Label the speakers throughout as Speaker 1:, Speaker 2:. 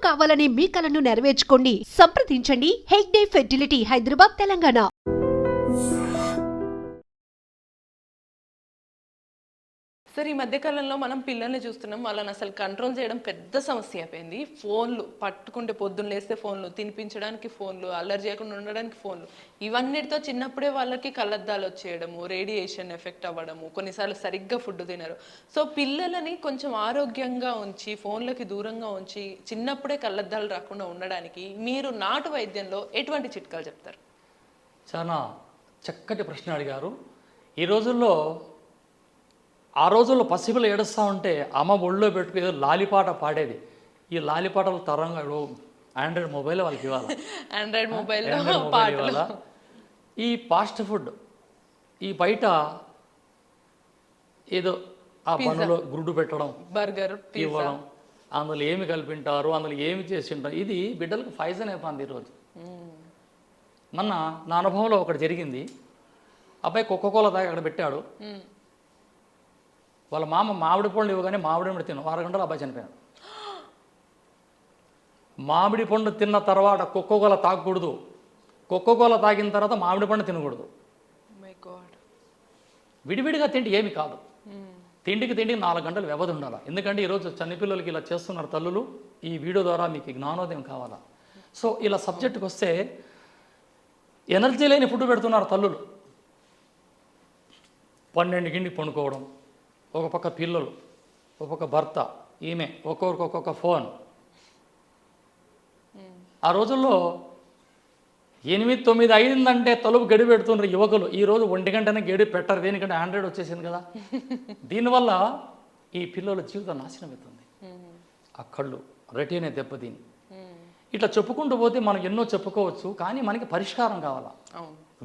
Speaker 1: కావాలనే మీ కలను నెరవేర్చుకోండి. సంప్రదించండి హెగ్డే ఫెర్టిలిటీ, హైదరాబాద్, తెలంగాణ.
Speaker 2: సార్, ఈ మధ్యకాలంలో మనం పిల్లల్ని చూస్తున్నాం, వాళ్ళని అసలు కంట్రోల్ చేయడం పెద్ద సమస్య అయిపోయింది. ఫోన్లు పట్టుకుంటే పొద్దున్న లేస్తే ఫోన్లు, తినిపించడానికి ఫోన్లు, అల్లరి చేయకుండా ఉండడానికి ఫోన్లు, ఇవన్నిటితో చిన్నప్పుడే వాళ్ళకి కళ్ళద్దాలు వచ్చేయడము, రేడియేషన్ ఎఫెక్ట్ అవ్వడము, కొన్నిసార్లు సరిగ్గా ఫుడ్ తినరు. సో పిల్లలని కొంచెం ఆరోగ్యంగా ఉంచి, ఫోన్లకి దూరంగా ఉంచి, చిన్నప్పుడే కళ్ళద్దాలు రాకుండా ఉండడానికి మీరు నాటు వైద్యంలో ఎటువంటి చిట్కాలు చెప్తారు?
Speaker 3: చాలా చక్కటి ప్రశ్న అడిగారు. ఈ రోజుల్లో ఆ రోజుల్లో పసిపిల్ల ఏడుస్తూ ఉంటే అమ్మ ఒళ్ళో పెట్టుకుని లాలిపాట పాడేది. ఈ లాలిపాటలు తరంగా ఆండ్రాయిడ్ మొబైల్ వాళ్ళకి ఇవ్వాలి.
Speaker 2: ఆండ్రాయిడ్ మొబైల్
Speaker 3: ఇవ్వాలా. ఈ ఫాస్ట్ ఫుడ్, ఈ బయట ఏదో ఆ పనులో గుడ్డు పెట్టడం,
Speaker 2: బర్గర్
Speaker 3: ఇవ్వడం, అందులో ఏమి కలిపింటారు, అందులో ఏమి చేసింటారు, ఇది బిడ్డలకు పాయిజన్ అయిపోయింది ఈరోజు. మొన్న నా అనుభవంలో ఒకటి జరిగింది. అబ్బాయి కోకోకోలా తాగి అక్కడ పెట్టాడు. వాళ్ళ మామ మామిడి పండు ఇవ్వగానే మామిడి పండు తిన్నాం, 6 గంటలు అబ్బాయి చనిపోయాడు. మామిడి పండు తిన్న తర్వాత కోకోకోలా తాగకూడదు, కోకోకోలా తాగిన తర్వాత మామిడి పండు తినకూడదు. విడివిడిగా తిండి ఏమి కాదు, తిండికి 4 గంటలు వ్యవధి ఉండాలి. ఎందుకంటే ఈరోజు చిన్నపిల్లలకి ఇలా చేస్తున్నారు తల్లులు. ఈ వీడియో ద్వారా మీకు జ్ఞానోదయం కావాలా. సో ఇలా సబ్జెక్టుకి వస్తే, ఎనర్జీ లేని ఫుడ్ పెడుతున్నారు తల్లులు. 12కి పండుకోవడం, ఒక పక్క పిల్లలు, ఒక పక్క భర్త, ఈమె, ఒక్కొక్కరికి ఒక్కొక్క ఫోన్. ఆ రోజుల్లో 8, 9 అయిందంటే తలుపు గడి పెడుతున్నారు యువకులు. ఈరోజు 1 గంటనే గడి పెట్టరు, దేనికంటే ఆండ్రాయిడ్ వచ్చేసింది కదా. దీనివల్ల ఈ పిల్లల జీవితం నాశనం అవుతుంది. ఆ కళ్ళు, రెటీనే దెబ్బతిని, ఇట్లా చెప్పుకుంటూ పోతే మనం ఎన్నో చెప్పుకోవచ్చు, కానీ మనకి పరిష్కారం కావాలా.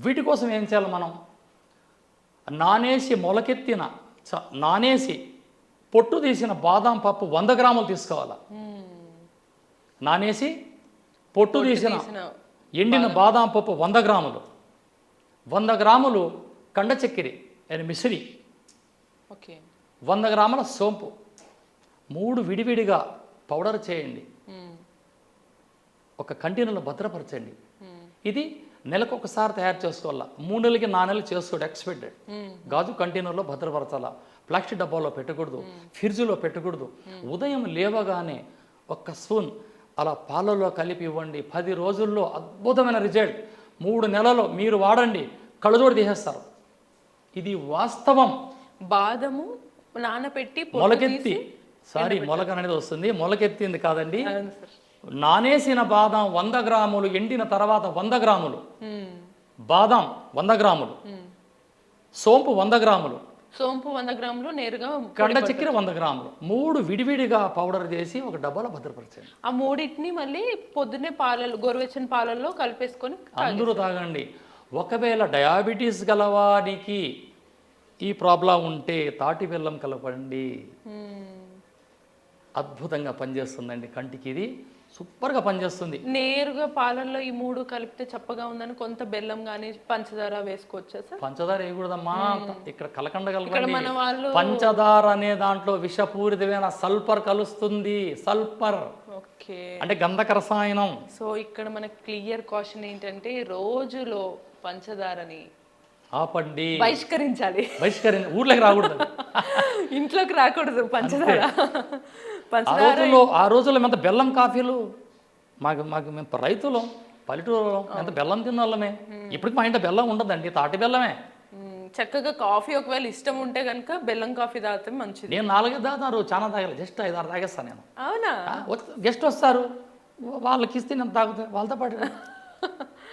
Speaker 3: వీటి కోసం ఏం చేయాలి మనం? నానేసి పొట్టు తీసిన బాదాం పప్పు 100 గ్రాములు తీసుకోవాలా. నానేసి పొట్టు తీసిన ఎండిన బాదాం పప్పు 100 గ్రాములు, 100 గ్రాములు కండ చక్కెర మిశ్రి, 100 గ్రాముల సోంపు, 3 విడివిడిగా పౌడర్ చేయండి, ఒక కంటైనర్లో భద్రపరచండి. ఇది నెలకు ఒకసారి తయారు చేసుకోవాలా. 3 నెలలకి 4 నెలలు చేసుకోండి ఎక్స్పెక్టెడ్. గాజు కంటైనర్లో భద్రపరచాలా, ప్లాస్టిక్ డబ్బాలో పెట్టకూడదు, ఫ్రిడ్జ్లో పెట్టకూడదు. ఉదయం లేవగానే 1 స్పూన్ అలా పాలలో కలిపి ఇవ్వండి. 10 రోజుల్లో అద్భుతమైన రిజల్ట్. 3 నెలలు మీరు వాడండి, కళ్ళజోడు తీసేస్తారు. ఇది వాస్తవం.
Speaker 2: బాదము నానబెట్టి
Speaker 3: మొలకెత్తి, మొలక అనేది వస్తుంది, మొలకెత్తింది కాదండి. నానేసిన బాదం 100 గ్రాములు, ఎండిన తర్వాత 100 గ్రాములు బాదం, 100 గ్రాములు సోంపు, 100 గ్రాములు
Speaker 2: సోంపు, 100 గ్రాములు నేరుగా
Speaker 3: కండ చక్కెర 100 గ్రాములు, 3 విడివిడిగా పౌడర్ చేసి ఒక డబ్బాలో భద్రపరచండి.
Speaker 2: ఆ 3టిని మళ్ళీ పొద్దున్నే పాలలో, గోరువెచ్చని పాలల్లో కలిపేసుకొని
Speaker 3: అందరూ తాగండి. ఒకవేళ డయాబెటీస్ గలవానికి ఈ ప్రాబ్లం ఉంటే తాటి బెల్లం కలపండి, అద్భుతంగా పనిచేస్తుందండి. కంటికి ఇది సూపర్గా పనిచేస్తుంది.
Speaker 2: నేరుగా పాలల్లో ఈ 3 కలిపితే చప్పగా ఉందని కొంత బెల్లం కానీ పంచదార వేసుకోవచ్చా సార్?
Speaker 3: పంచదార వేయకూడదమ్మా, ఇక్కడ కలకండ కలపండి. పంచదార అనే దాంట్లో విషపూరితమైన సల్ఫర్ కలుస్తుంది. సల్ఫర్ అంటే గంధక రసాయనం.
Speaker 2: సో ఇక్కడ మనకి క్లియర్ కాషన్ ఏంటంటే, రోజులో పంచదారని
Speaker 3: ఆపండి,
Speaker 2: బహిష్కరించాలి.
Speaker 3: ఊర్లోకి రాకూడదు,
Speaker 2: ఇంట్లోకి రాకూడదు పంచదార.
Speaker 3: ఆ రోజుల్లో ఎంత బెల్లం కాఫీలు, మేము రైతులు పల్లెటూరులో ఎంత బెల్లం తిన్న వాళ్ళమే. ఇప్పటికి మా ఇంట్లో బెల్లం ఉండదండి, తాటి బెల్లమే.
Speaker 2: చక్కగా కాఫీ ఒకవేళ ఇష్టం ఉంటే కనుక బెల్లం కాఫీ తాగితే మంచిది.
Speaker 3: నేను 4 తాగుతారు, చాలా తాగాలి, జస్ట్ 5-6 తాగేస్తాను నేను.
Speaker 2: అవునా?
Speaker 3: గెస్ట్ వస్తారు, వాళ్ళకి ఇస్తే నేను తాగుతా, వాళ్ళతో పాటు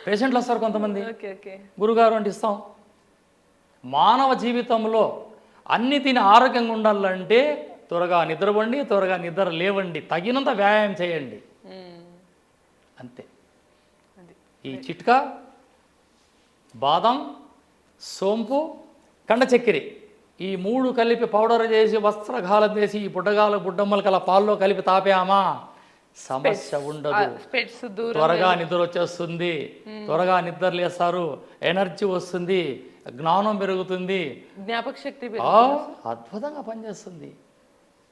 Speaker 3: పేషెంట్లు వస్తారు కొంతమంది, గురుగారు అంటే ఇస్తాం. మానవ జీవితంలో అన్ని తిని ఆరోగ్యంగా ఉండాలంటే త్వరగా నిద్రపోండి, త్వరగా నిద్ర లేవండి, తగినంత వ్యాయామం చేయండి, అంతే. ఈ చిట్కా బాదం, సోంపు, కండ చక్కెర ఈ 3 కలిపి పౌడర్ చేసి వస్త్రగాలం చేసి ఈ బుడ్డమ్మలు కల పాల్లో కలిపి తాపామా, సమస్య ఉండదు. త్వరగా నిద్ర వచ్చేస్తుంది, త్వరగా నిద్ర లేస్తారు, ఎనర్జీ వస్తుంది, జ్ఞానం పెరుగుతుంది,
Speaker 2: జ్ఞాపక శక్తి
Speaker 3: అద్భుతంగా పనిచేస్తుంది.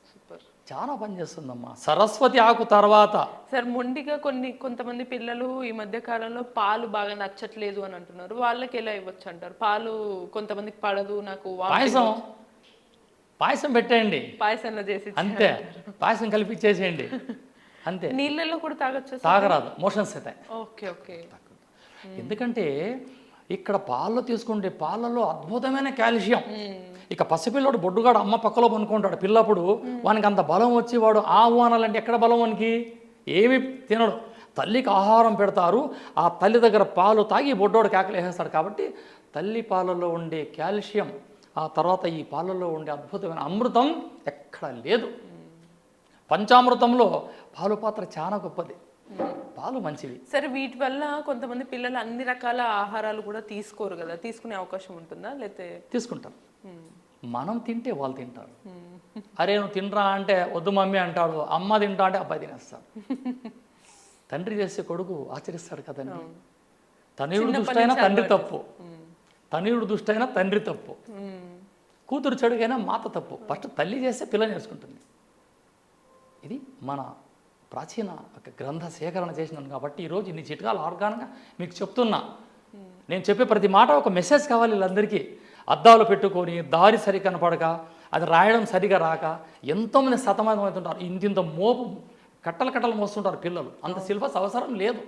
Speaker 2: సూపర్.
Speaker 3: చాలా పనిచేస్తుందమ్మా. సరస్వతి ఆకు తర్వాత
Speaker 2: సార్ మొండిగా కొంతమంది పిల్లలు ఈ మధ్య కాలంలో పాలు బాగా నచ్చట్లేదు అని అంటున్నారు. వాళ్ళకి ఎలా ఇవ్వచ్చు అంటారు? పాలు కొంతమందికి పడదు, నాకు
Speaker 3: పాయసం పెట్టేయండి,
Speaker 2: పాయసంలో చేసి
Speaker 3: అంతే. పాయసం కలిపిచ్చేసేయండి అంతే.
Speaker 2: నీళ్ళల్లో కూడా తాగొచ్చు?
Speaker 3: తాగరాదు, మోషన్స్ అవుతాయి.
Speaker 2: Okay okay.
Speaker 3: ఎందుకంటే ఇక్కడ పాలలో తీసుకుంటే పాలలో అద్భుతమైన కాల్షియం. ఇక పసిపిల్లడు బొడ్డుగాడు అమ్మ పక్కలో పనుకుంటాడు పిల్లప్పుడు, వానికి అంత బలం వచ్చి వాడు ఆవు అనాలంటే ఎక్కడ బలం వానికి? ఏమి తినడు. తల్లికి ఆహారం పెడతారు, ఆ తల్లి దగ్గర పాలు తాగి బొడ్డోడు కేకలు వేసేస్తాడు. కాబట్టి తల్లి పాలలో ఉండే కాల్షియం, ఆ తర్వాత ఈ పాలలో ఉండే అద్భుతమైన అమృతం ఎక్కడ లేదు. పంచామృతంలో పాలు పాత్ర చాలా గొప్పది, పాలు మంచివి.
Speaker 2: సరే, వీటి వల్ల కొంతమంది పిల్లలు అన్ని రకాల ఆహారాలు కూడా తీసుకోరు కదా, తీసుకునే అవకాశం ఉంటుందా? లేకపోతే
Speaker 3: తీసుకుంటారు. మనం తింటే వాళ్ళు తింటారు. అరే నువ్వు తినరా అంటే వద్దు మమ్మీ అంటాడు, అమ్మ తింటా అంటే అబ్బాయి తినేస్తాడు. తండ్రి చేసే కొడుకు ఆచరిస్తాడు కదండి. తనయుడు దుష్టైనా తండ్రి తప్పు, తనయుడు దుష్టైనా తండ్రి తప్పు, కూతురు చెడుగైనా మాత తప్పు. ఫస్ట్ తల్లి చేస్తే పిల్ల నేర్చుకుంటుంది. ఇది మన ప్రాచీన ఒక గ్రంథ సేకరణ చేసినాను కాబట్టి ఈరోజు ఇన్ని చిట్కాలు ఆర్గాన్గా మీకు చెప్తున్నా. నేను చెప్పే ప్రతి మాట ఒక మెసేజ్ కావాలి వీళ్ళందరికీ. అద్దాలు పెట్టుకొని దారి సరి కనపడక, అది రాయడం సరిగా రాక ఎంతోమంది సతమతమవుతుంటారు. ఇంత మోపు కట్టలు మోస్తుంటారు పిల్లలు. అంత సిలబస్ అవసరం లేదు.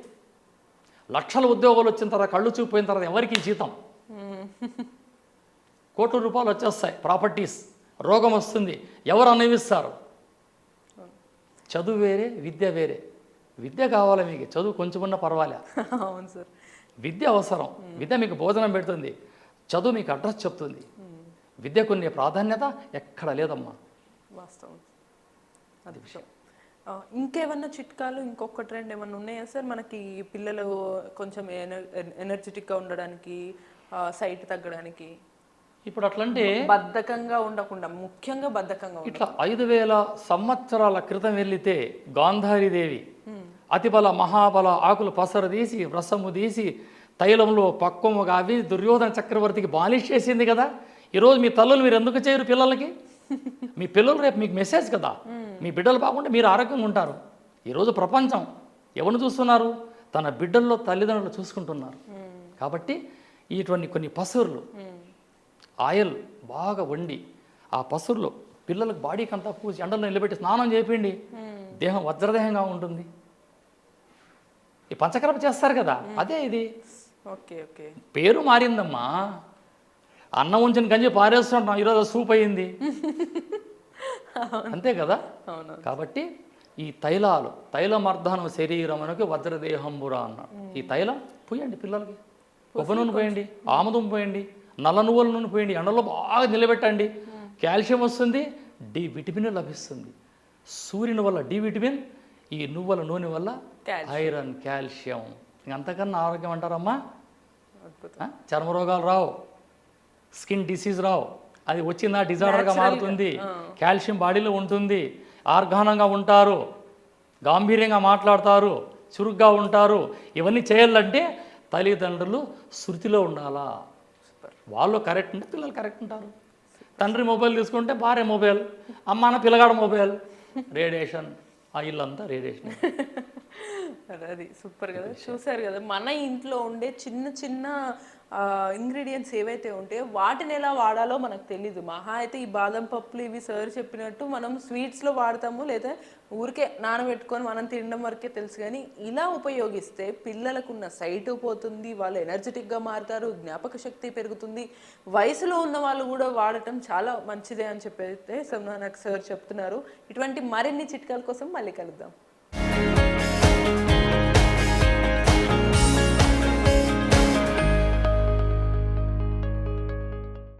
Speaker 3: లక్షల ఉద్యోగాలు వచ్చిన తర్వాత, కళ్ళు చూపిపోయిన తర్వాత ఎవరికి జీతం? కోట్ల రూపాయలు వచ్చేస్తాయి, ప్రాపర్టీస్. రోగం వస్తుంది, ఎవరు అనుభవిస్తారు? చదువు వేరే, విద్య వేరే. విద్య కావాలి మీకు, చదువు కొంచెం ఉన్నా పర్వాలే.
Speaker 2: అవును సార్,
Speaker 3: విద్య అవసరం. విద్య మీకు భోజనం పెడుతుంది, చదువు మీకు అడ్రస్ చెప్తుంది. విద్యకు ఉండే ప్రాధాన్యత ఎక్కడ లేదమ్మా.
Speaker 2: వాస్తవం. అది విషయం. ఇంకేమన్నా చిట్కాలు, ఇంకొక ట్రెండ్ ఏమన్నా ఉన్నాయా సార్ మనకి? పిల్లలు కొంచెం ఎనర్జెటిక్గా ఉండడానికి, సైట్ తగ్గడానికి,
Speaker 3: ఇప్పుడు అట్లంటే
Speaker 2: బద్ధకంగా ఉండకుండా, ముఖ్యంగా బద్ధకంగా
Speaker 3: ఇట్లా 5000 సంవత్సరాల క్రితం వెళితే గాంధారీదేవి అతిబల మహాబల ఆకులు పసరు తీసి వ్రసము తీసి తైలంలో పక్వముగా అవి దుర్యోధన చక్రవర్తికి బాలిష్ చేసింది కదా. ఈరోజు మీ తల్లులు మీరు ఎందుకు చేయరు పిల్లలకి? మీ పిల్లలు రేపు మీకు మెసేజ్ కదా. మీ బిడ్డలు బాగుంటే మీరు ఆరోగ్యంగా ఉంటారు. ఈరోజు ప్రపంచం ఎవరిని చూస్తున్నారు? తన బిడ్డల్లో తల్లిదండ్రులు చూసుకుంటున్నారు. కాబట్టి ఇటువంటి కొన్ని పసురులు, ఆయిల్ బాగా వండి ఆ పసురులో పిల్లలకు బాడీకి అంతా పూసి ఎండలో నిలబెట్టి స్నానం చేయండి, దేహం వజ్రదేహంగా ఉంటుంది. ఈ పంచకర్మ చేస్తారు కదా, అదే ఇది.
Speaker 2: Okay okay.
Speaker 3: పేరు మారిందమ్మా. అన్నం ఉంచిన గంజి పారేస్తుంటాం, ఈరోజు సూప్ అయింది, అంతే కదా. కాబట్టి ఈ తైలాలు, తైలమర్ధనం శరీరమునకు వజ్రదేహంబురా అన్నాడు. ఈ తైలం పోయండి పిల్లలకి. కొబ్బరి నూనె పోయండి, ఆముదం పోయండి, నల్ల నువ్వుల నూనె పోయండి, ఎండలో బాగా నిలబెట్టండి. కాల్షియం వస్తుంది, డి విటమిన్ లభిస్తుంది. సూర్యుని వల్ల డి విటమిన్, ఈ నువ్వుల నూనె వల్ల ఐరన్, కాల్షియం. ఇంకంతకన్నా ఆరోగ్యం అంటారమ్మా. చర్మ రోగాలు రావు, స్కిన్ డిసీజ్ రావు. అది వచ్చిందా డిజార్డర్గా మారుతుంది. కాల్షియం బాడీలో ఉంటుంది, ఆర్గానంగా ఉంటారు, గాంభీర్యంగా మాట్లాడతారు, చురుగ్గా ఉంటారు. ఇవన్నీ చేయాలంటే తల్లిదండ్రులు శృతిలో ఉండాలా. వాళ్ళు కరెక్ట్ ఉంటే పిల్లలు కరెక్ట్ ఉంటారు. తండ్రి మొబైల్ తీసుకుంటే భార్య మొబైల్, అమ్మాన పిల్లగాడ మొబైల్, రేడియేషన్, ఆ ఇల్లంతా రేడియేషన్.
Speaker 2: అది సూపర్ కదా. చూసారు కదా, మన ఇంట్లో ఉండే చిన్న చిన్న ఇంగ్రీడియంట్స్ ఏవైతే ఉంటాయో వాటిని ఎలా వాడాలో మనకు తెలీదు. మహా అయితే ఈ బాదం పప్పులు ఇవి సార్ చెప్పినట్టు మనం స్వీట్స్లో వాడతాము, లేదా ఊరికే నానబెట్టుకొని మనం తినడం వరకే తెలుసు. కానీ ఇలా ఉపయోగిస్తే పిల్లలకున్న సైట్ పోతుంది, వాళ్ళు ఎనర్జెటిక్గా మారుతారు, జ్ఞాపక శక్తి పెరుగుతుంది. వయసులో ఉన్న వాళ్ళు కూడా వాడటం చాలా మంచిదే అని చెప్పైతే నాకు సార్ చెప్తున్నారు. ఇటువంటి మరిన్ని చిట్కాల కోసం మళ్ళీ కలుద్దాం.